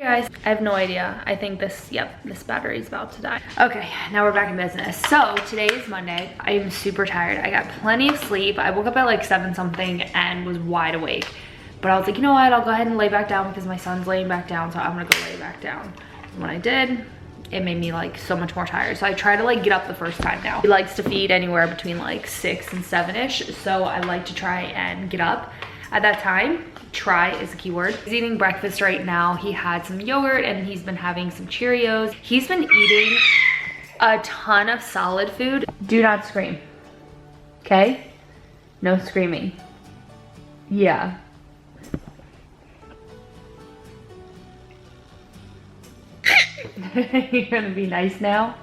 Guys, I have no idea. I think this battery is about to die. Okay, now we're back in business. So today is Monday. I am super tired. I got plenty of sleep. I woke up at like 7 something and was wide awake. But I was like, you know what? I'll go ahead and lay back down because my son's laying back down. So I'm gonna go lay back down. And when I did, it made me like so much more tired. So I try to like get up the first time now. He likes to feed anywhere between like 6 and 7-ish. So I like to try and get up at that time. Try is a key word. He's eating breakfast right now. He had some yogurt and he's been having some Cheerios. He's been eating a ton of solid food. Do not scream, okay? No screaming. Yeah. You're gonna be nice now?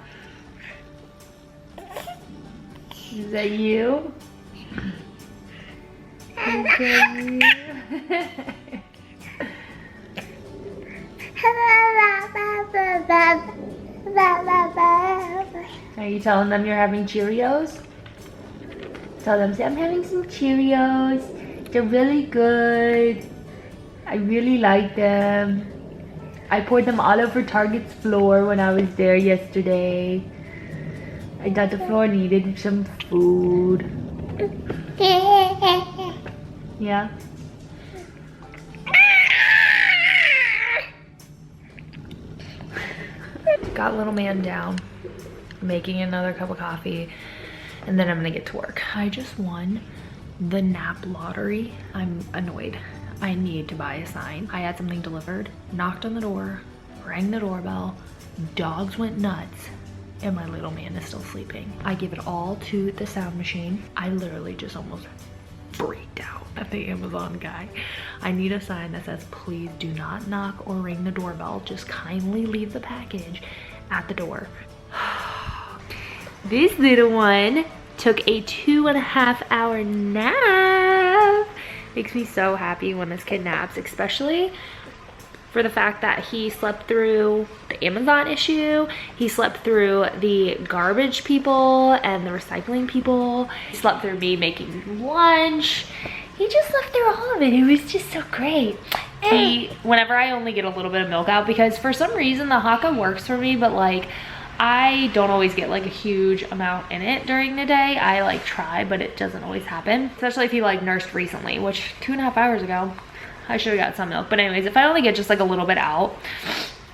Is that you? Okay. Are you telling them you're having Cheerios? Tell them, say, I'm having some Cheerios. They're really good. I really like them. I poured them all over Target's floor when I was there yesterday. I thought the floor needed some food. Yeah. Got little man down, making another cup of coffee, and then I'm gonna get to work. I just won the nap lottery. I'm annoyed. I need to buy a sign. I had something delivered, knocked on the door, rang the doorbell, dogs went nuts, and my little man is still sleeping. I give it all to the sound machine. I literally just almost freaked out at the Amazon guy. I need a sign that says, please do not knock or ring the doorbell. Just kindly leave the package at the door. This little one took a 2.5 hour nap. Makes me so happy when this kid naps, especially for the fact that he slept through the Amazon issue. He slept through the garbage people and the recycling people. He slept through me making lunch. He just slept through all of it. It was just so great. Whenever I only get a little bit of milk out, because for some reason the Haka works for me, but like I don't always get like a huge amount in it during the day. I like try, but it doesn't always happen. Especially if he like nursed recently, which 2.5 hours ago, I should have got some milk. But anyways, if I only get just like a little bit out,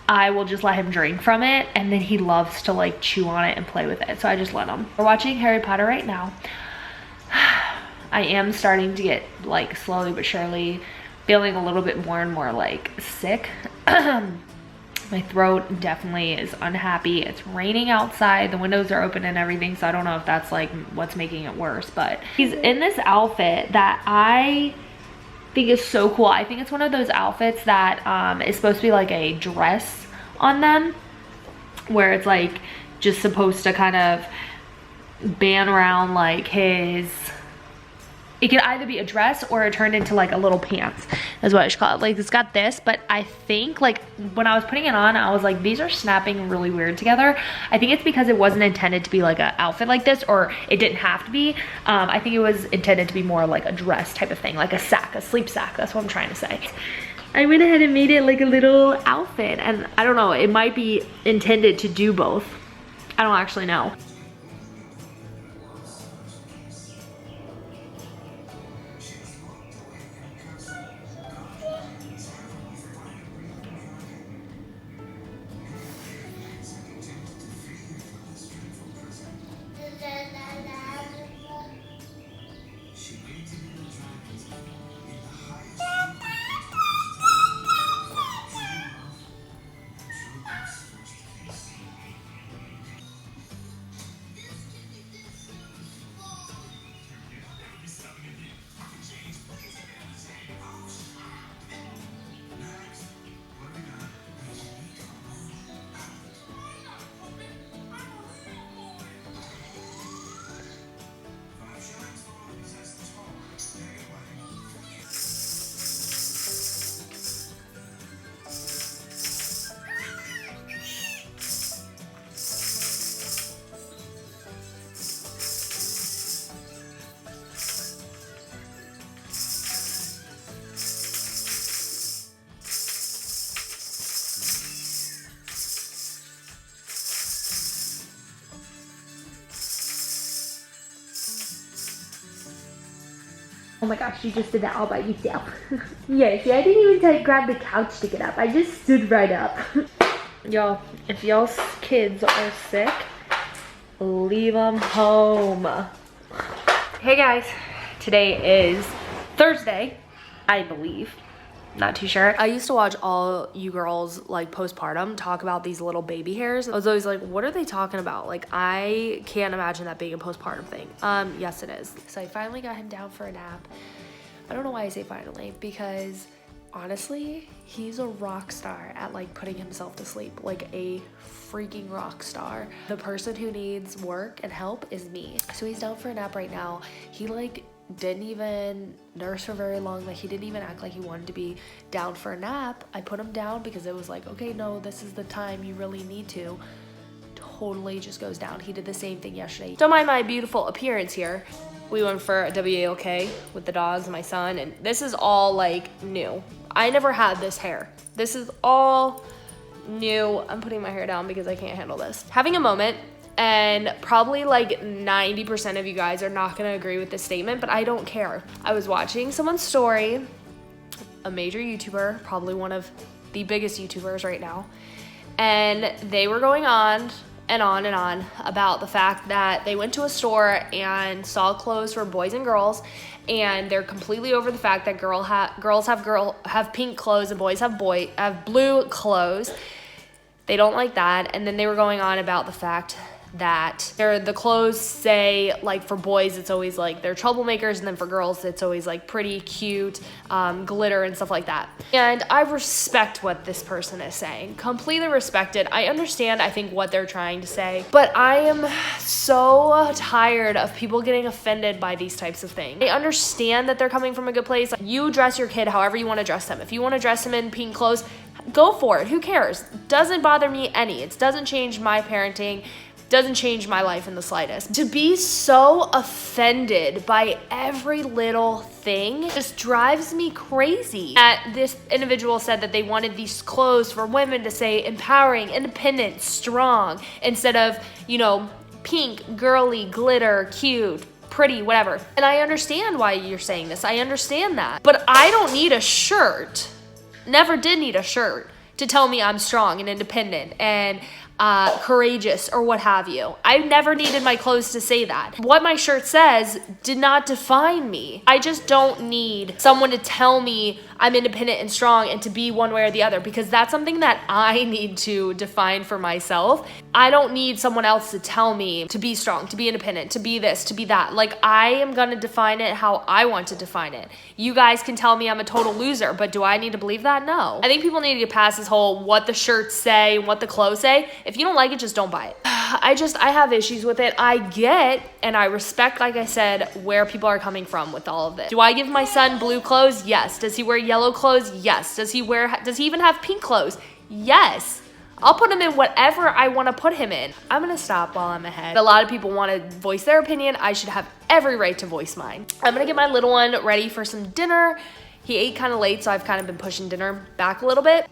I will just let him drink from it. And then he loves to like chew on it and play with it. So I just let him. We're watching Harry Potter right now. I am starting to get like slowly but surely feeling a little bit more and more like sick. My throat definitely is unhappy. It's raining outside. The windows are open and everything. So I don't know if that's like what's making it worse. But he's in this outfit that I think is so cool. I think it's one of those outfits that is supposed to be like a dress on them, where it's like just supposed to kind of band around like his, it could either be a dress or it turned into like a little pants is what I should call it. Like it's got this, but I think like when I was putting it on, I was like, these are snapping really weird together. I think it's because it wasn't intended to be like an outfit like this, or it didn't have to be. I think it was intended to be more like a dress type of thing, like a sack, a sleep sack. That's what I'm trying to say. I went ahead and made it like a little outfit, and I don't know, it might be intended to do both. I don't actually know. Oh my gosh, you just did that all by yourself. Yeah, see, I didn't even grab the couch to get up. I just stood right up. Y'all, if y'all's kids are sick, leave them home. Hey guys, today is Thursday, I believe. Not too sure. I used to watch all you girls like postpartum talk about these little baby hairs. I was always like, what are they talking about? Like, I can't imagine that being a postpartum thing. Yes it is. So I finally got him down for a nap. I don't know why I say finally, because honestly, he's a rock star at like putting himself to sleep, like a freaking rock star. The person who needs work and help is me. So he's down for a nap right now. He like didn't even nurse for very long. Like, he didn't even act like he wanted to be down for a nap. I put him down because it was like, okay, no, this is the time you really need to. Totally just goes down. He did the same thing yesterday. Don't mind my beautiful appearance here. We went for a WALK with the dogs and my son, and this is all like new. I never had this hair. This is all new. I'm putting my hair down because I can't handle this. Having a moment. And probably like 90% of you guys are not gonna agree with this statement, but I don't care. I was watching someone's story, a major YouTuber, probably one of the biggest YouTubers right now, and they were going on and on and on about the fact that they went to a store and saw clothes for boys and girls, and they're completely over the fact that girls have pink clothes and boys have blue clothes. They don't like that. And then they were going on about the fact that the clothes say, like, for boys it's always like they're troublemakers, and then for girls it's always like pretty cute, glitter and stuff like that. And I respect what this person is saying, completely respect it. I understand, I think, what they're trying to say, but I am so tired of people getting offended by these types of things. I understand that they're coming from a good place. You dress your kid however you want to dress them. If you want to dress them in pink clothes, go for it. Who cares? Doesn't bother me any. It doesn't change my parenting. Doesn't change my life in the slightest. To be so offended by every little thing just drives me crazy. That this individual said that they wanted these clothes for women to say empowering, independent, strong, instead of, you know, pink, girly, glitter, cute, pretty, whatever. And I understand why you're saying this. I understand that. But I don't need a shirt, never did need a shirt, to tell me I'm strong and independent and courageous or what have you. I never needed my clothes to say that. What my shirt says did not define me. I just don't need someone to tell me I'm independent and strong and to be one way or the other, because that's something that I need to define for myself. I don't need someone else to tell me to be strong, to be independent, to be this, to be that. Like, I am gonna define it how I want to define it. You guys can tell me I'm a total loser, but do I need to believe that? No. I think people need to get past this whole what the shirts say and what the clothes say. If you don't like it, just don't buy it. I have issues with it. I get and I respect, like I said, where people are coming from with all of this. Do I give my son blue clothes? Yes. Does he wear yellow clothes? Yes. Does he even have pink clothes? Yes. I'll put him in whatever I want to put him in. I'm gonna stop while I'm ahead. A lot of people want to voice their opinion. I should have every right to voice mine. I'm gonna get my little one ready for some dinner. He ate kind of late, so I've kind of been pushing dinner back a little bit.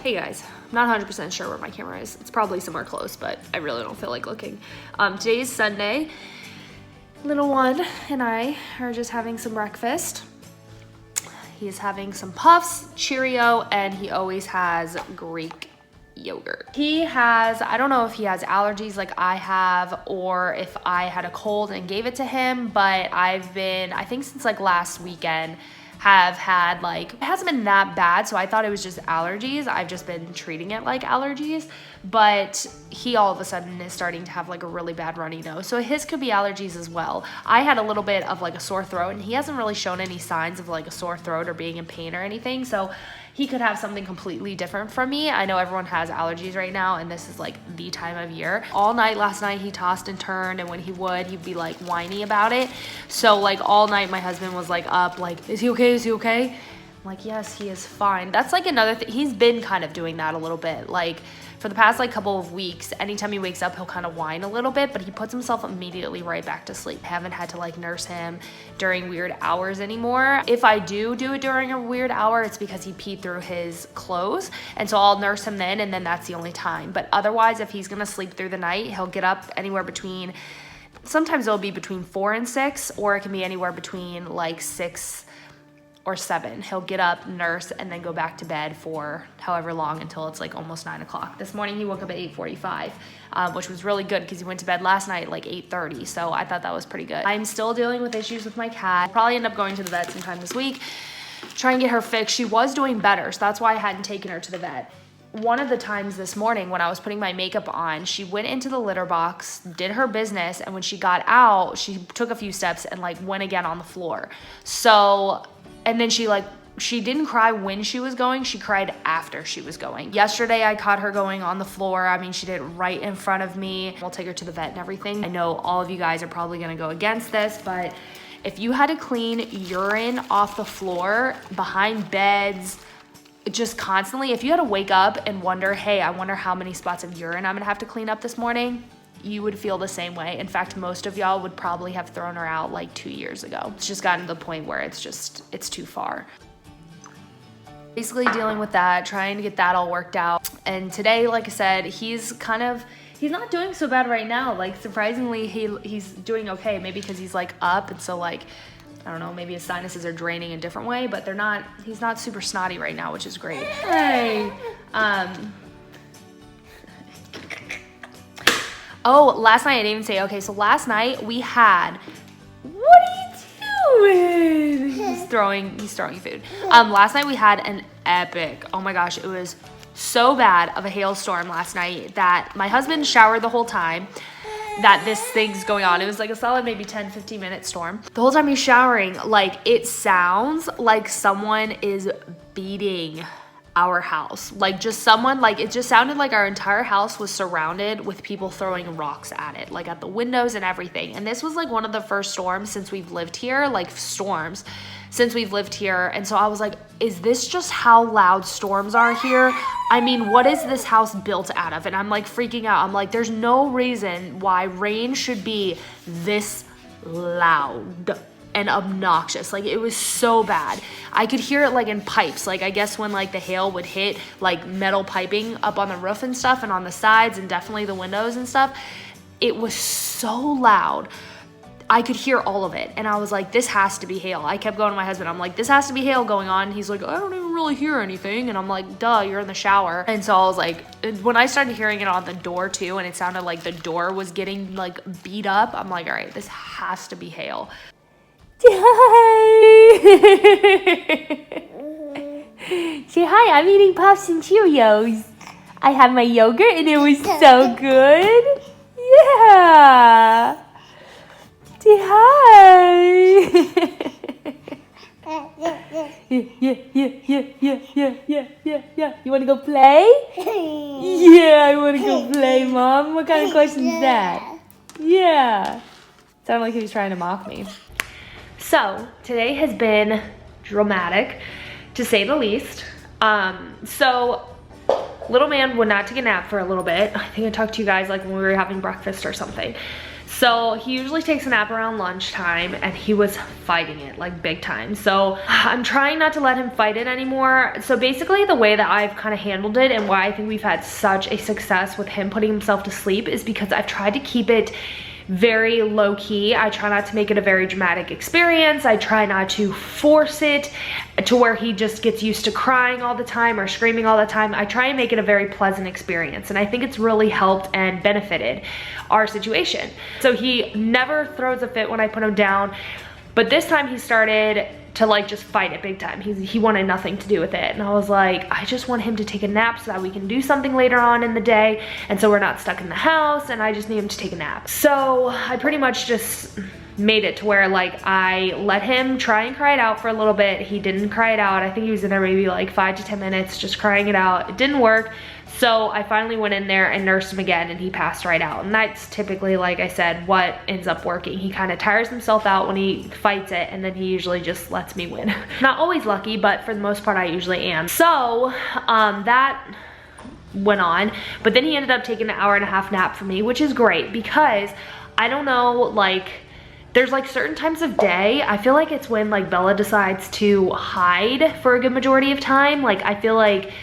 Hey guys, I'm not 100% sure where my camera is. It's probably somewhere close, but I really don't feel like looking. Today is Sunday. Little one and I are just having some breakfast. He's having some puffs, Cheerio, and he always has Greek yogurt. He has, I don't know if he has allergies like I have or if I had a cold and gave it to him, but I've been, I think since like last weekend, have had like, it hasn't been that bad, so I thought it was just allergies. I've just been treating it like allergies, but he all of a sudden is starting to have like a really bad runny nose, so his could be allergies as well. I had a little bit of like a sore throat, and he hasn't really shown any signs of like a sore throat or being in pain or anything, so he could have something completely different from me. I know everyone has allergies right now, and this is like the time of year. All night last night he tossed and turned, and when he would, he'd be like whiny about it. So like all night my husband was like up, like, is he okay? Is he okay? I'm like, yes, he is fine. That's like another thing. He's been kind of doing that a little bit. Like for the past like couple of weeks, anytime he wakes up, he'll kind of whine a little bit, but he puts himself immediately right back to sleep. I haven't had to like nurse him during weird hours anymore. If I do it during a weird hour, it's because he peed through his clothes. And so I'll nurse him then, and then that's the only time. But otherwise, if he's gonna sleep through the night, he'll get up anywhere between, sometimes it'll be between 4 and 6, or it can be anywhere between like 6 or 7. He'll get up, nurse, and then go back to bed for however long until it's like almost 9 o'clock. This morning he woke up at 8:45, which was really good because he went to bed last night at like 8:30. So I thought that was pretty good. I'm still dealing with issues with my cat. I'll probably end up going to the vet sometime this week, try and get her fixed. She was doing better, so that's why I hadn't taken her to the vet. One of the times this morning when I was putting my makeup on, she went into the litter box, did her business, and when she got out, she took a few steps and like went again on the floor. So, and then she didn't cry when she was going, she cried after she was going. Yesterday, I caught her going on the floor. I mean, she did it right in front of me. We'll take her to the vet and everything. I know all of you guys are probably gonna go against this, but if you had to clean urine off the floor, behind beds, just constantly, if you had to wake up and wonder, hey, I wonder how many spots of urine I'm gonna have to clean up this morning, you would feel the same way. In fact, most of y'all would probably have thrown her out like 2 years ago. It's just gotten to the point where it's too far. Basically dealing with that, trying to get that all worked out. And today, like I said, he's not doing so bad right now. Like surprisingly, he's doing okay. Maybe because he's like up, and so like, I don't know, maybe his sinuses are draining a different way, but he's not super snotty right now, which is great. Hey. Oh, last night I didn't even say, okay, so last night we had, what are you doing? He's throwing food. Last night we had an epic, oh my gosh, it was so bad of a hailstorm last night that my husband showered the whole time that this thing's going on. It was like a solid maybe 10-15 minute storm. The whole time he's showering, like it sounds like someone is beating our house. Like just someone, like it just sounded like our entire house was surrounded with people throwing rocks at it, like at the windows and everything. And this was like one of the first storms since we've lived here, like storms since we've lived here. And so I was like, is this just how loud storms are here? I mean, what is this house built out of? And I'm like freaking out. I'm like, there's no reason why rain should be this loud and obnoxious. Like it was so bad. I could hear it like in pipes. Like I guess when like the hail would hit like metal piping up on the roof and stuff and on the sides and definitely the windows and stuff. It was so loud. I could hear all of it. And I was like, this has to be hail. I kept going to my husband. I'm like, this has to be hail going on. He's like, I don't even really hear anything. And I'm like, duh, you're in the shower. And so I was like, when I started hearing it on the door too, and it sounded like the door was getting like beat up, I'm like, all right, this has to be hail. Hi. Say hi, I'm eating Puffs and Cheerios. I had my yogurt and it was so good. Yeah. Say hi. Yeah. You want to go play? Yeah, I want to go play, Mom. What kind of question is that? Yeah. Sounded like he was trying to mock me. So today has been dramatic, to say the least. So little man would not take a nap for a little bit. I think I talked to you guys like when we were having breakfast or something. So he usually takes a nap around lunchtime, and he was fighting it like big time. So I'm trying not to let him fight it anymore. So basically the way that I've kind of handled it and why I think we've had such a success with him putting himself to sleep is because I've tried to keep it very low key. I try not to make it a very dramatic experience. I try not to force it to where he just gets used to crying all the time or screaming all the time. I try and make it a very pleasant experience, and I think it's really helped and benefited our situation. So he never throws a fit when I put him down, but this time he started to like just fight it big time. He wanted nothing to do with it, and I was like, I just want him to take a nap so that we can do something later on in the day, and so we're not stuck in the house, and I just need him to take a nap. So I pretty much just made it to where like I let him try and cry it out for a little bit. He didn't cry it out. I think he was in there maybe like 5 to 10 minutes just crying it out. It didn't work. So I finally went in there and nursed him again, and he passed right out. And that's typically, like I said, what ends up working. He kind of tires himself out when he fights it, and then he usually just lets me win. Not always lucky, but for the most part I usually am. So that went on, but then he ended up taking an 1.5-hour nap for me, which is great because I don't know, like, there's like certain times of day, I feel like it's when like Bella decides to hide for a good majority of time. Like I feel like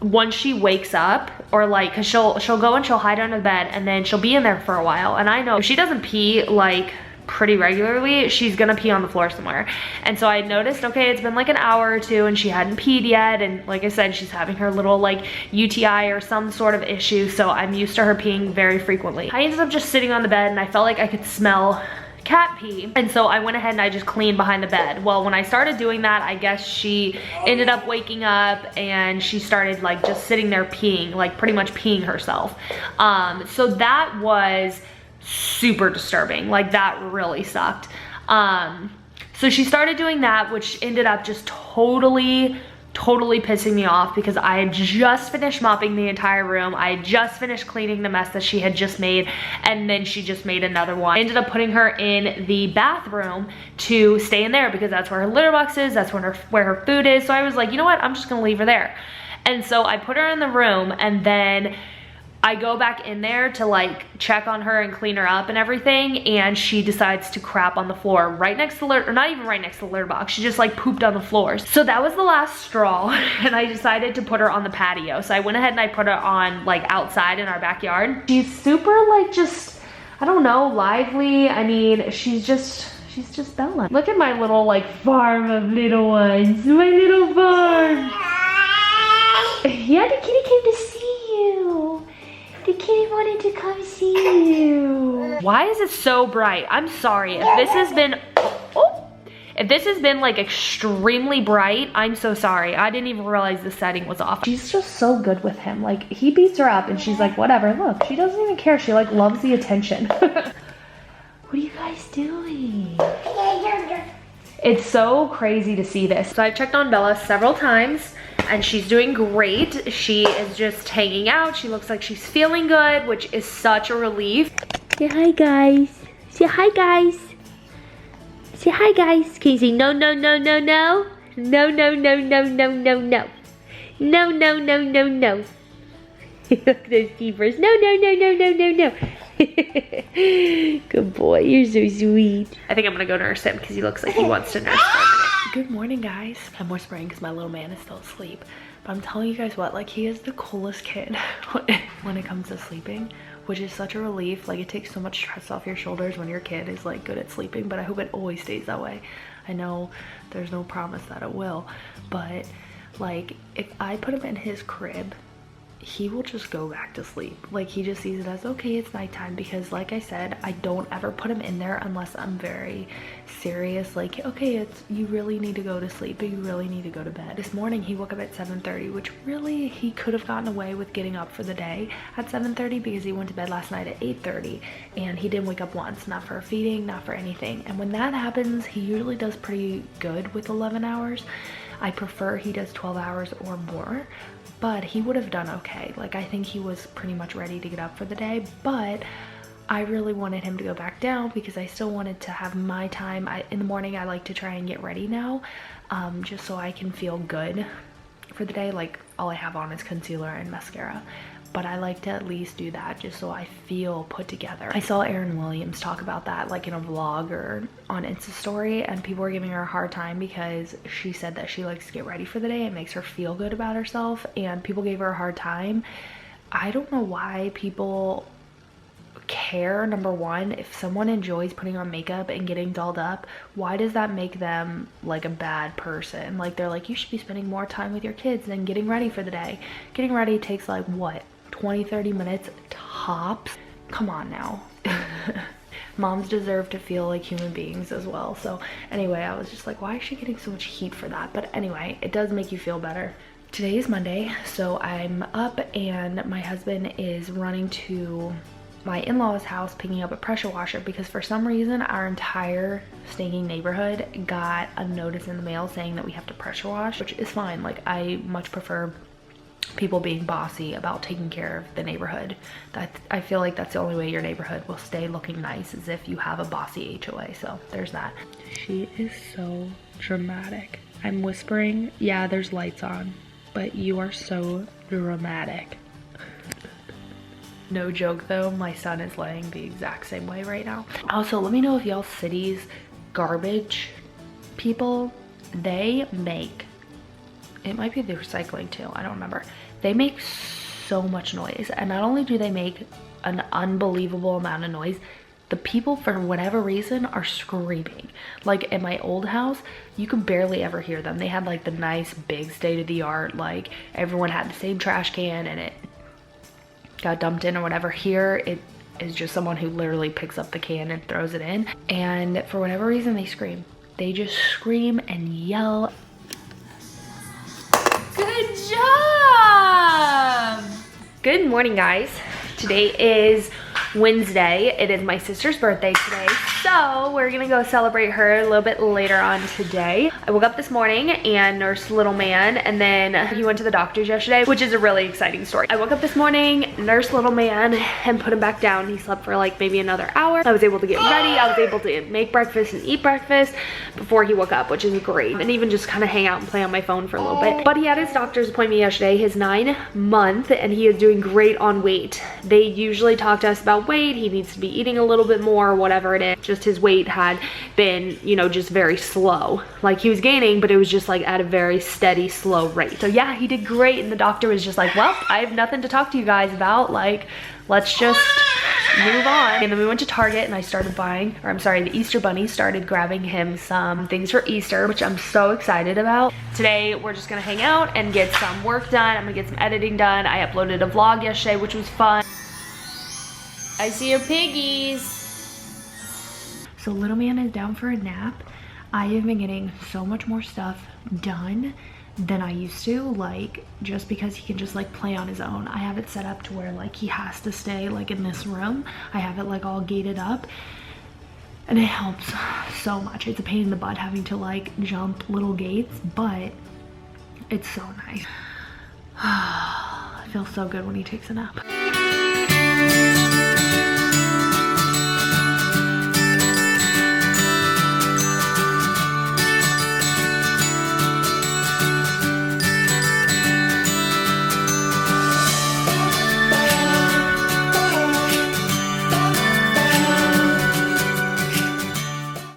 once she wakes up, or like, cause she'll go and she'll hide under the bed, and then she'll be in there for a while. And I know if she doesn't pee like pretty regularly, she's gonna pee on the floor somewhere. And so I noticed, okay, it's been like an hour or two and she hadn't peed yet, and like I said, she's having her little like UTI or some sort of issue, so I'm used to her peeing very frequently. I ended up just sitting on the bed, and I felt like I could smell cat pee, and so I went ahead and I just cleaned behind the bed. Well, when I started doing that, I guess she ended up waking up and she started like just sitting there peeing, like pretty much peeing herself. So that was super disturbing. Like that really sucked. So she started doing that, which ended up just totally pissing me off because I had just finished mopping the entire room. I had just finished cleaning the mess that she had just made, and then she just made another one. I ended up putting her in the bathroom to stay in there because that's where her litter box is, that's where her food is. So I was like, you know what, I'm just gonna leave her there. And so I put her in the room, and then I go back in there to like check on her and clean her up and everything, and she decides to crap on the floor right next to the litter, or not even right next to the litter box. She just like pooped on the floor. So that was the last straw, and I decided to put her on the patio. So I went ahead and I put her on like outside in our backyard. She's super like just, I don't know, lively. I mean, she's just Bella. Look at my little like farm of little ones. My little farm. Yeah, the kitty came to see you. The kitty wanted to come see you. Why is it so bright? I'm sorry if this has been, if this has been like extremely bright, I'm so sorry. I didn't even realize the setting was off. She's just so good with him. Like he beats her up and she's like, whatever, look, she doesn't even care. She like loves the attention. What are you guys doing? It's so crazy to see this. So I checked on Bella several times, and she's doing great. She is just hanging out. She looks like she's feeling good, which is such a relief. Say hi, guys. Say hi, guys. Say hi, guys. Can you say no, no, no, no, no? No, no, no, no, no, no, no. No, no, no, no, no. Look at those keepers. No, no, no, no, no, no, no. Good boy, you're so sweet. I think I'm gonna go nurse him because he looks like he wants to nurse for a minute. Good morning, guys. I'm whispering because my little man is still asleep. But I'm telling you guys what, like he is the coolest kid when it comes to sleeping, which is such a relief. Like it takes so much stress off your shoulders when your kid is like good at sleeping, but I hope it always stays that way. I know there's no promise that it will, but like if I put him in his crib, he will just go back to sleep. Like he just sees it as okay, it's nighttime, because like I said, I don't ever put him in there unless I'm very serious, like okay, it's you really need to go to sleep, but you really need to go to bed. This morning he woke up at 7:30, which really he could have gotten away with getting up for the day at 7:30 because he went to bed last night at 8:30 and he didn't wake up once, not for feeding, not for anything. And when that happens, he usually does pretty good with 11 hours. I prefer he does 12 hours or more, but he would have done okay. Like I think he was pretty much ready to get up for the day, but I really wanted him to go back down because I still wanted to have my time. In the morning I like to try and get ready now, just so I can feel good for the day. Like all I have on is concealer and mascara, but I like to at least do that just so I feel put together. I saw Erin Williams talk about that like in a vlog or on Insta story, and people were giving her a hard time because she said that she likes to get ready for the day. It makes her feel good about herself, and people gave her a hard time. I don't know why people care. Number one, if someone enjoys putting on makeup and getting dolled up, why does that make them like a bad person? Like they're like, you should be spending more time with your kids than getting ready for the day. Getting ready takes like what, 20-30 minutes tops? Come on now. Moms deserve to feel like human beings as well. So anyway, I was just like, why is she getting so much heat for that? But anyway, it does make you feel better. Today is Monday, so I'm up and my husband is running to my in-laws house picking up a pressure washer because for some reason our entire stinking neighborhood got a notice in the mail saying that we have to pressure wash, which is fine. Like I much prefer people being bossy about taking care of the neighborhood. I feel like that's the only way your neighborhood will stay looking nice, is if you have a bossy HOA. So there's that. She is so dramatic. I'm whispering, yeah, there's lights on, but you are so dramatic. No joke though, my son is laying the exact same way right now. Also, let me know if y'all cities garbage people, they make, it might be the recycling too, I don't remember. They make so much noise, and not only do they make an unbelievable amount of noise, the people for whatever reason are screaming. Like in my old house, you could barely ever hear them. They had like the nice big state-of-the-art, like everyone had the same trash can and it got dumped in or whatever. Here it is just someone who literally picks up the can and throws it in, and for whatever reason they scream. They just scream and yell. Good job! Good morning, guys. Today is Wednesday. It is my sister's birthday today, so we're gonna go celebrate her a little bit later on today. I woke up this morning and nursed little man, and then he went to the doctor's yesterday, which is a really exciting story. I woke up this morning, nursed little man, and put him back down. He slept for like maybe another hour. I was able to get ready. I was able to make breakfast and eat breakfast before he woke up, which is great, and even just kind of hang out and play on my phone for a little bit. But he had his doctor's appointment yesterday, his 9-month, and he is doing great on weight. They usually talk to us about weight. He needs to be eating a little bit more, whatever it is. Just his weight had been, you know, just very slow. Like he was gaining, but it was just like at a very steady, slow rate. So yeah, he did great, and the doctor was just like, well, I have nothing to talk to you guys about. Like, let's just move on. And then we went to Target and I started buying, or I'm sorry, the Easter Bunny started grabbing him some things for Easter, which I'm so excited about. Today, we're just gonna hang out and get some work done. I'm gonna get some editing done. I uploaded a vlog yesterday, which was fun. I see your piggies. So little man is down for a nap. I have been getting so much more stuff done than I used to, like just because he can just like play on his own. I have it set up to where like he has to stay like in this room. I have it like all gated up, and it helps so much. It's a pain in the butt having to like jump little gates, but it's so nice. It feels so good when he takes a nap.